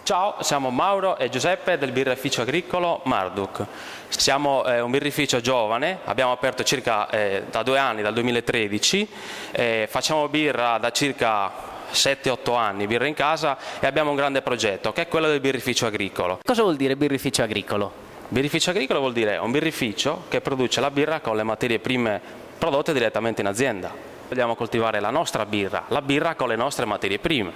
Ciao, siamo Mauro e Giuseppe del birrificio agricolo Marduk. Siamo un birrificio giovane, abbiamo aperto circa da 2 anni, dal 2013, facciamo birra da circa 7-8 anni, birra in casa, e abbiamo un grande progetto che è quello del birrificio agricolo. Cosa vuol dire birrificio agricolo? Birrificio agricolo vuol dire un birrificio che produce la birra con le materie prime prodotte direttamente in azienda. Vogliamo coltivare la nostra birra, la birra con le nostre materie prime.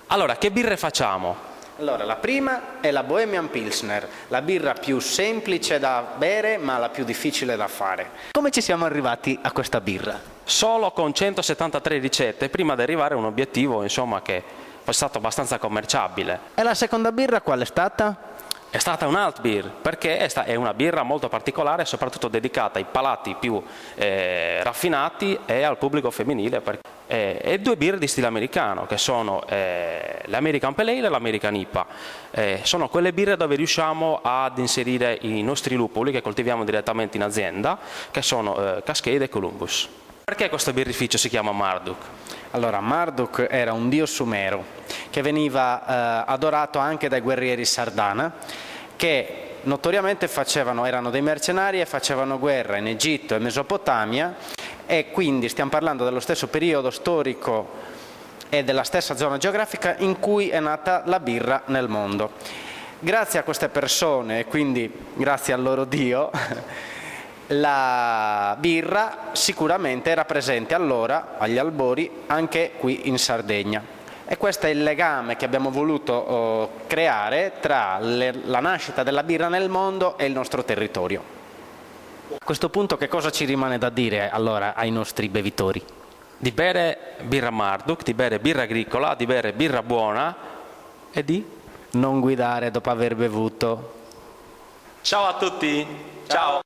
Allora, che birre facciamo? Allora, la prima è la Bohemian Pilsner, la birra più semplice da bere ma la più difficile da fare. Come ci siamo arrivati a questa birra? Solo con 173 ricette prima di arrivare a un obiettivo, insomma, che è stato abbastanza commerciabile. E la seconda birra qual è stata? È stata un alt beer, perché è una birra molto particolare, soprattutto dedicata ai palati più raffinati e al pubblico femminile. E 2 birre di stile americano, che sono l'American Pale Ale e l'American IPA. Sono quelle birre dove riusciamo ad inserire i nostri lupuli che coltiviamo direttamente in azienda, che sono Cascade e Columbus. Perché questo birrificio si chiama Marduk? Allora, Marduk era un dio sumero che veniva adorato anche dai guerrieri Sardana, che notoriamente erano dei mercenari e facevano guerra in Egitto e Mesopotamia, e quindi stiamo parlando dello stesso periodo storico e della stessa zona geografica in cui è nata la birra nel mondo. Grazie a queste persone, e quindi grazie al loro dio, la birra sicuramente era presente allora, agli albori, anche qui in Sardegna. E questo è il legame che abbiamo voluto creare tra la nascita della birra nel mondo e il nostro territorio. A questo punto che cosa ci rimane da dire allora ai nostri bevitori? Di bere birra Marduk, di bere birra agricola, di bere birra buona e di... Non guidare dopo aver bevuto. Ciao a tutti! Ciao.